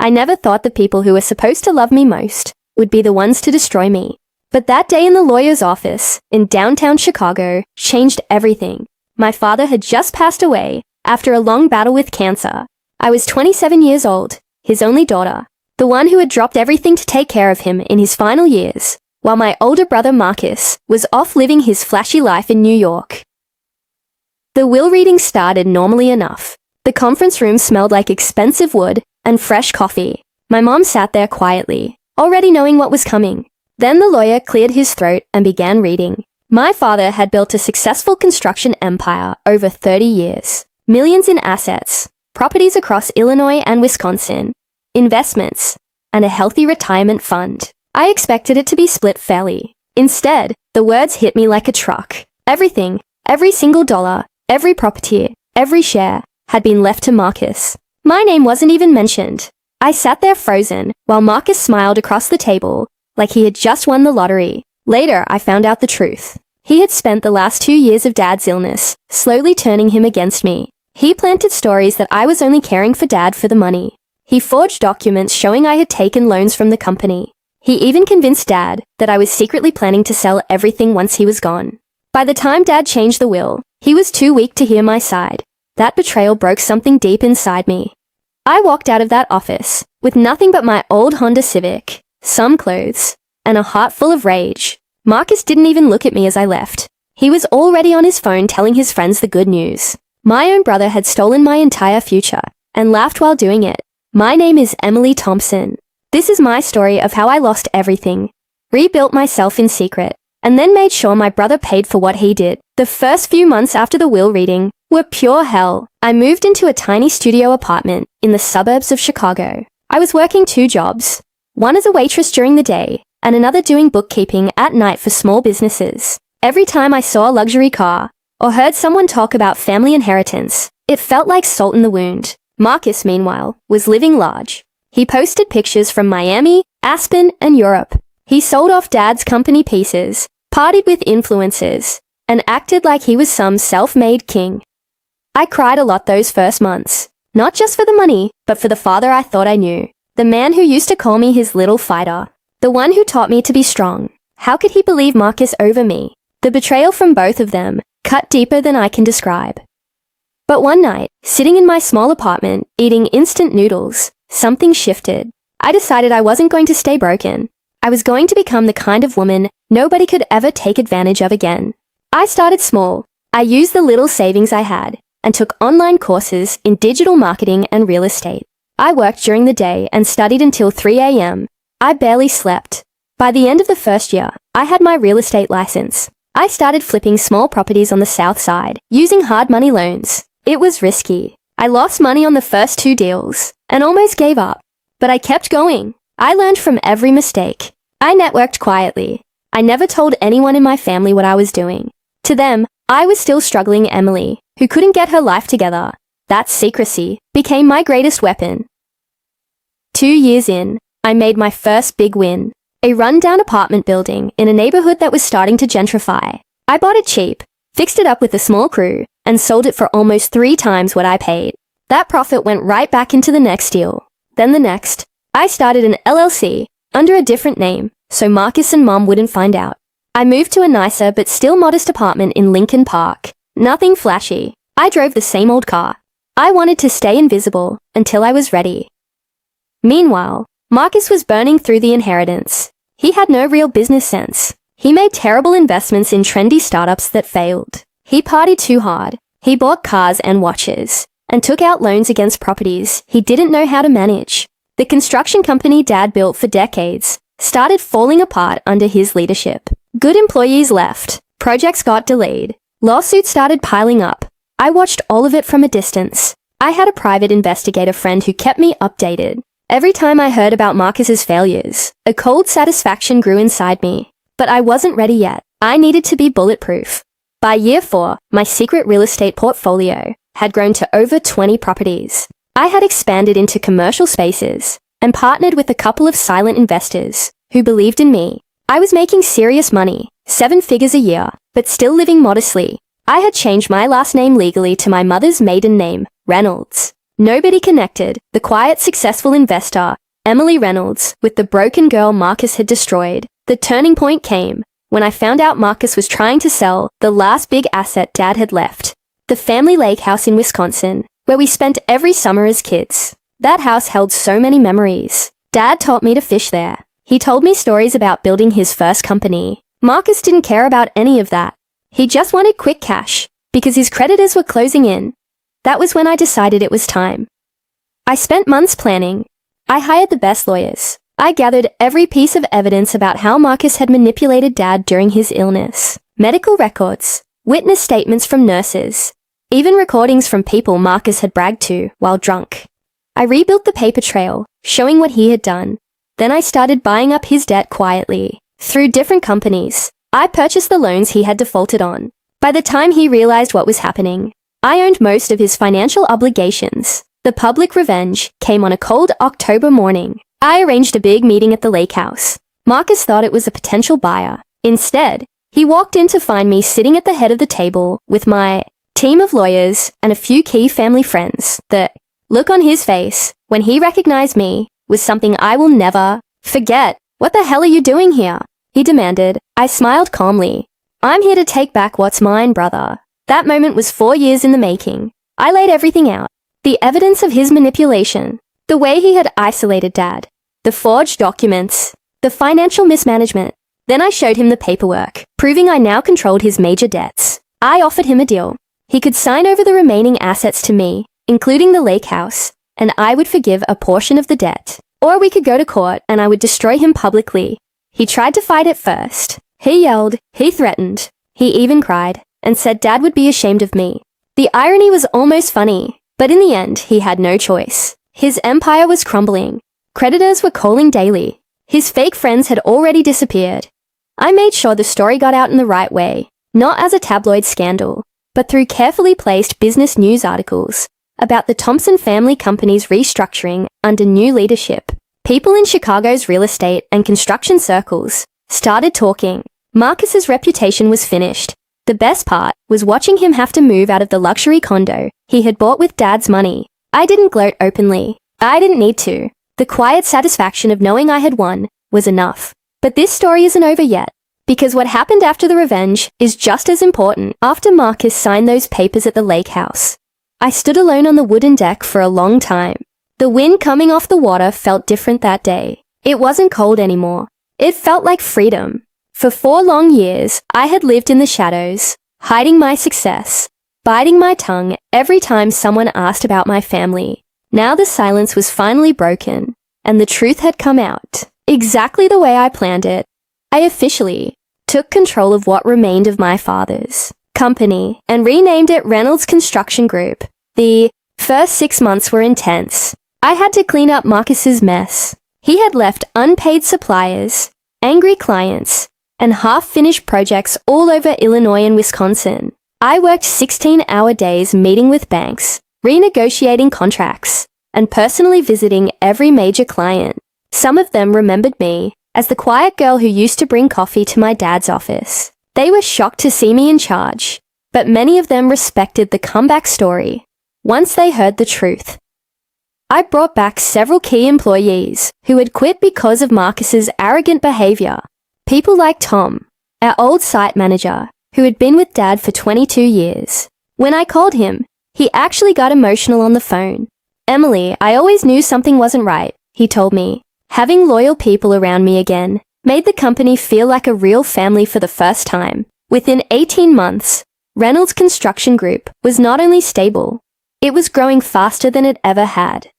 I never thought the people who were supposed to love me most would be the ones to destroy me. But that day in the lawyer's office in downtown Chicago changed everything. My father had just passed away after a long battle with cancer. I was 27 years old, his only daughter, the one who had dropped everything to take care of him in his final years, while my older brother Marcus was off living his flashy life in New York. The will reading started normally enough. The conference room smelled like expensive wood and fresh coffee. My mom sat there quietly, already knowing what was coming. Then the lawyer cleared his throat and began reading. My father had built a successful construction empire over 30 years. Millions in assets, properties across Illinois and Wisconsin, investments, and a healthy retirement fund. I expected it to be split fairly. Instead, the words hit me like a truck. Everything, every single dollar, every property, every share, had been left to Marcus. My name wasn't even mentioned. I sat there frozen, while Marcus smiled across the table, like he had just won the lottery. Later, I found out the truth. He had spent the last 2 years of Dad's illness, slowly turning him against me. He planted stories that I was only caring for Dad for the money. He forged documents showing I had taken loans from the company. He even convinced Dad that I was secretly planning to sell everything once he was gone. By the time Dad changed the will, he was too weak to hear my side. That betrayal broke something deep inside me. I walked out of that office with nothing but my old Honda Civic, some clothes, and a heart full of rage. Marcus didn't even look at me as I left. He was already on his phone telling his friends the good news. My own brother had stolen my entire future and laughed while doing it. My name is Emily Thompson. This is my story of how I lost everything, rebuilt myself in secret, and then made sure my brother paid for what he did. The first few months after the will reading were pure hell. I moved into a tiny studio apartment in the suburbs of Chicago. I was working 2 jobs, one as a waitress during the day and another doing bookkeeping at night for small businesses. Every time I saw a luxury car or heard someone talk about family inheritance, it felt like salt in the wound. Marcus, meanwhile, was living large. He posted pictures from Miami, Aspen, and Europe. He sold off Dad's company pieces, partied with influencers, and acted like he was some self-made king. I cried a lot those first months, not just for the money, but for the father I thought I knew, the man who used to call me his little fighter, the one who taught me to be strong. How could he believe Marcus over me? The betrayal from both of them cut deeper than I can describe. But one night, sitting in my small apartment, eating instant noodles, something shifted. I decided I wasn't going to stay broken. I was going to become the kind of woman nobody could ever take advantage of again. I started small. I used the little savings I had and took online courses in digital marketing and real estate. I worked during the day and studied until 3 a.m. I barely slept. By the end of the first year, I had my real estate license. I started flipping small properties on the south side, using hard money loans. It was risky. I lost money on the first 2 deals and almost gave up. But I kept going. I learned from every mistake. I networked quietly. I never told anyone in my family what I was doing. To them, I was still struggling Emily, who couldn't get her life together. That secrecy became my greatest weapon. 2 years in, I made my first big win. A run-down apartment building in a neighborhood that was starting to gentrify. I bought it cheap, fixed it up with a small crew, and sold it for almost 3 times what I paid. That profit went right back into the next deal. Then the next. I started an LLC under a different name, so Marcus and Mom wouldn't find out. I moved to a nicer but still modest apartment in Lincoln Park. Nothing flashy. I drove the same old car. I wanted to stay invisible until I was ready. Meanwhile, Marcus was burning through the inheritance. He had no real business sense. He made terrible investments in trendy startups that failed. He partied too hard. He bought cars and watches, and took out loans against properties he didn't know how to manage. The construction company Dad built for decades started falling apart under his leadership. Good employees left. Projects got delayed. Lawsuits started piling up. I watched all of it from a distance. I had a private investigator friend who kept me updated. Every time I heard about Marcus's failures, a cold satisfaction grew inside me. But I wasn't ready yet. I needed to be bulletproof. By year 4, my secret real estate portfolio had grown to over 20 properties. I had expanded into commercial spaces and partnered with a couple of silent investors who believed in me. I was making serious money, 7 figures a year, but still living modestly. I had changed my last name legally to my mother's maiden name, Reynolds. Nobody connected the quiet, successful investor, Emily Reynolds, with the broken girl Marcus had destroyed. The turning point came when I found out Marcus was trying to sell the last big asset Dad had left, the family lake house in Wisconsin, where we spent every summer as kids. That house held so many memories. Dad taught me to fish there. He told me stories about building his first company. Marcus didn't care about any of that. He just wanted quick cash, because his creditors were closing in. That was when I decided it was time. I spent months planning. I hired the best lawyers. I gathered every piece of evidence about how Marcus had manipulated Dad during his illness. Medical records, witness statements from nurses, even recordings from people Marcus had bragged to while drunk. I rebuilt the paper trail, showing what he had done. Then I started buying up his debt quietly. Through different companies, I purchased the loans he had defaulted on. By the time he realized what was happening, I owned most of his financial obligations. The public revenge came on a cold October morning. I arranged a big meeting at the lake house. Marcus thought it was a potential buyer. Instead, he walked in to find me sitting at the head of the table with my team of lawyers and a few key family friends. The look on his face when he recognized me was something I will never forget. "What the hell are you doing here?" he demanded. I smiled calmly. "I'm here to take back what's mine, brother." That moment was 4 years in the making. I laid everything out. The evidence of his manipulation, the way he had isolated Dad, the forged documents, the financial mismanagement. Then I showed him the paperwork, proving I now controlled his major debts. I offered him a deal. He could sign over the remaining assets to me, including the lake house, and I would forgive a portion of the debt. Or we could go to court and I would destroy him publicly. He tried to fight it first. He yelled, he threatened, he even cried, and said Dad would be ashamed of me. The irony was almost funny, but in the end, he had no choice. His empire was crumbling. Creditors were calling daily. His fake friends had already disappeared. I made sure the story got out in the right way, not as a tabloid scandal, but through carefully placed business news articles about the Thompson family company's restructuring under new leadership. People in Chicago's real estate and construction circles started talking. Marcus's reputation was finished. The best part was watching him have to move out of the luxury condo he had bought with Dad's money. I didn't gloat openly. I didn't need to. The quiet satisfaction of knowing I had won was enough. But this story isn't over yet, because what happened after the revenge is just as important. After Marcus signed those papers at the lake house, I stood alone on the wooden deck for a long time. The wind coming off the water felt different that day. It wasn't cold anymore. It felt like freedom. For 4 long years, I had lived in the shadows, hiding my success, biting my tongue every time someone asked about my family. Now the silence was finally broken, and the truth had come out. Exactly the way I planned it. I officially took control of what remained of my father's company and renamed it Reynolds Construction Group. The first 6 months were intense. I had to clean up Marcus's mess. He had left unpaid suppliers, angry clients, and half-finished projects all over Illinois and Wisconsin. I worked 16-hour days meeting with banks, renegotiating contracts, and personally visiting every major client. Some of them remembered me as the quiet girl who used to bring coffee to my dad's office. They were shocked to see me in charge, but many of them respected the comeback story once they heard the truth. I brought back several key employees who had quit because of Marcus's arrogant behavior. People like Tom, our old site manager, who had been with Dad for 22 years. When I called him, he actually got emotional on the phone. "Emily, I always knew something wasn't right," he told me. Having loyal people around me again made the company feel like a real family for the first time. Within 18 months, Reynolds Construction Group was not only stable, it was growing faster than it ever had.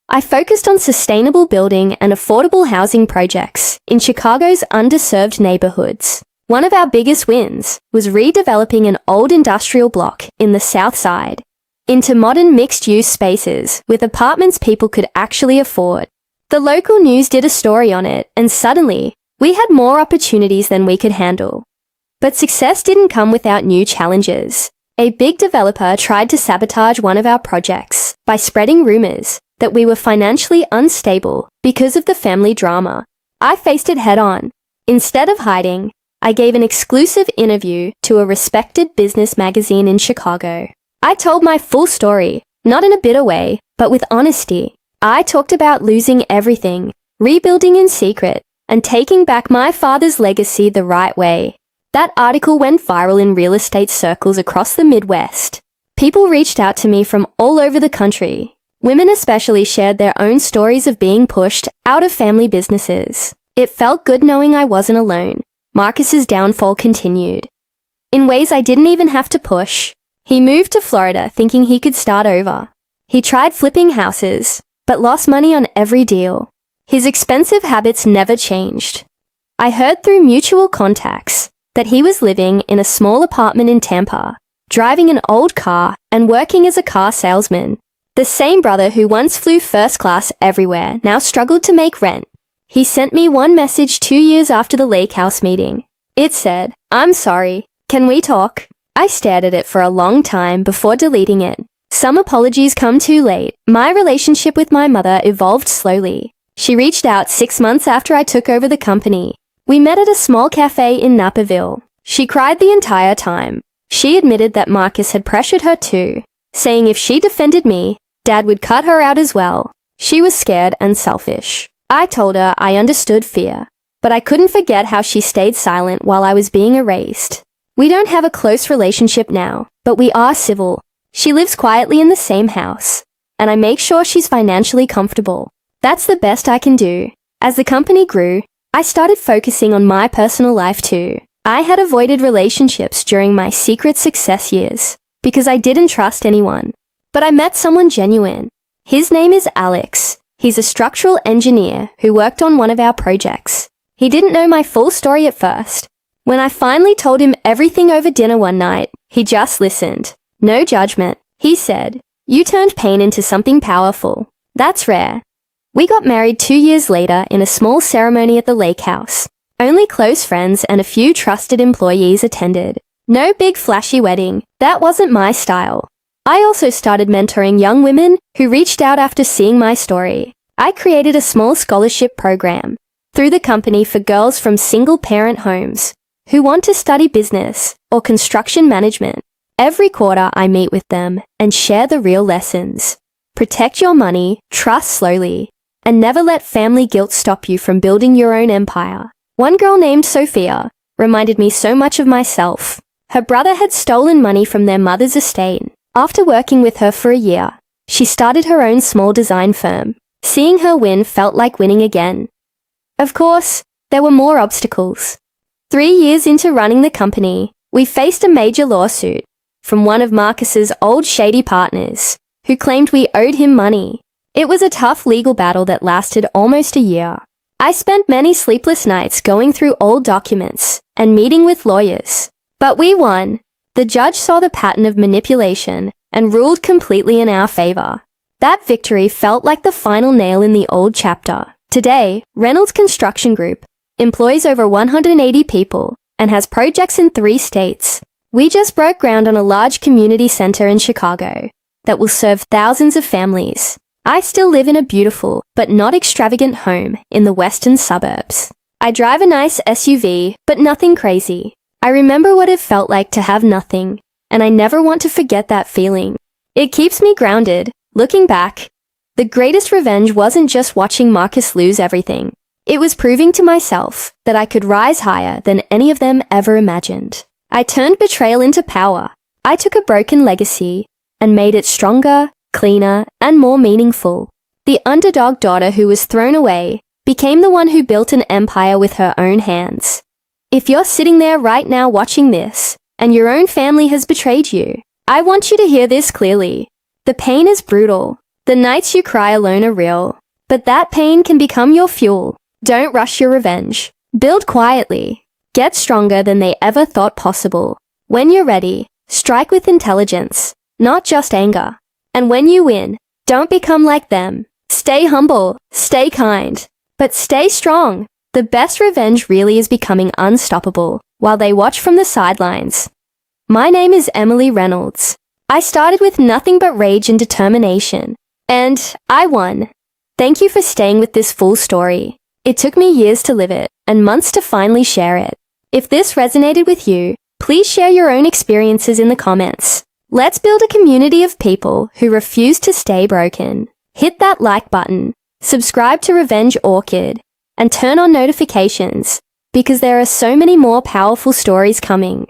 I focused on sustainable building and affordable housing projects in Chicago's underserved neighborhoods. One of our biggest wins was redeveloping an old industrial block in the South Side into modern mixed-use spaces with apartments people could actually afford. The local news did a story on it, and suddenly, we had more opportunities than we could handle. But success didn't come without new challenges. A big developer tried to sabotage one of our projects by spreading rumors that we were financially unstable because of the family drama. I faced it head-on. Instead of hiding, I gave an exclusive interview to a respected business magazine in Chicago. I told my full story, not in a bitter way, but with honesty. I talked about losing everything, rebuilding in secret, and taking back my father's legacy the right way. That article went viral in real estate circles across the Midwest. People reached out to me from all over the country. Women especially shared their own stories of being pushed out of family businesses. It felt good knowing I wasn't alone. Marcus's downfall continued. In ways I didn't even have to push. He moved to Florida thinking he could start over. He tried flipping houses, but lost money on every deal. His expensive habits never changed. I heard through mutual contacts that he was living in a small apartment in Tampa, driving an old car and working as a car salesman. The same brother who once flew first class everywhere now struggled to make rent. He sent me one message 2 years after the lake house meeting. It said, "I'm sorry. Can we talk?" I stared at it for a long time before deleting it. Some apologies come too late. My relationship with my mother evolved slowly. She reached out 6 months after I took over the company. We met at a small cafe in Napperville. She cried the entire time. She admitted that Marcus had pressured her too, saying if she defended me, Dad would cut her out as well. She was scared and selfish. I told her I understood fear, but I couldn't forget how she stayed silent while I was being erased. We don't have a close relationship now, but we are civil. She lives quietly in the same house, and I make sure she's financially comfortable. That's the best I can do. As the company grew, I started focusing on my personal life too. I had avoided relationships during my secret success years because I didn't trust anyone. But I met someone genuine. His name is Alex. He's a structural engineer who worked on one of our projects. He didn't know my full story at first. When I finally told him everything over dinner one night, he just listened. No judgment. He said, "You turned pain into something powerful. That's rare." We got married 2 years later in a small ceremony at the lake house. Only close friends and a few trusted employees attended. No big flashy wedding. That wasn't my style. I also started mentoring young women who reached out after seeing my story. I created a small scholarship program through the company for girls from single-parent homes who want to study business or construction management. Every quarter I meet with them and share the real lessons. Protect your money, trust slowly, and never let family guilt stop you from building your own empire. One girl named Sophia reminded me so much of myself. Her brother had stolen money from their mother's estate. After working with her for a year, she started her own small design firm. Seeing her win felt like winning again. Of course, there were more obstacles. 3 years into running the company, we faced a major lawsuit from one of Marcus's old shady partners, who claimed we owed him money. It was a tough legal battle that lasted almost a year. I spent many sleepless nights going through old documents and meeting with lawyers. But we won. The judge saw the pattern of manipulation and ruled completely in our favor. That victory felt like the final nail in the old chapter. Today, Reynolds Construction Group employs over 180 people and has projects in 3 states. We just broke ground on a large community center in Chicago that will serve thousands of families. I still live in a beautiful but not extravagant home in the western suburbs. I drive a nice SUV, but nothing crazy. I remember what it felt like to have nothing, and I never want to forget that feeling. It keeps me grounded. Looking back, the greatest revenge wasn't just watching Marcus lose everything. It was proving to myself that I could rise higher than any of them ever imagined. I turned betrayal into power. I took a broken legacy and made it stronger, cleaner, and more meaningful. The underdog daughter who was thrown away became the one who built an empire with her own hands. If you're sitting there right now watching this, and your own family has betrayed you, I want you to hear this clearly. The pain is brutal. The nights you cry alone are real. But that pain can become your fuel. Don't rush your revenge. Build quietly. Get stronger than they ever thought possible. When you're ready, strike with intelligence, not just anger. And when you win, don't become like them. Stay humble, stay kind, but stay strong. The best revenge really is becoming unstoppable while they watch from the sidelines. My name is Emily Reynolds. I started with nothing but rage and determination, and I won. Thank you for staying with this full story. It took me years to live it and months to finally share it. If this resonated with you, please share your own experiences in the comments. Let's build a community of people who refuse to stay broken. Hit that like button, subscribe to Revenge Orchid, and turn on notifications because there are so many more powerful stories coming.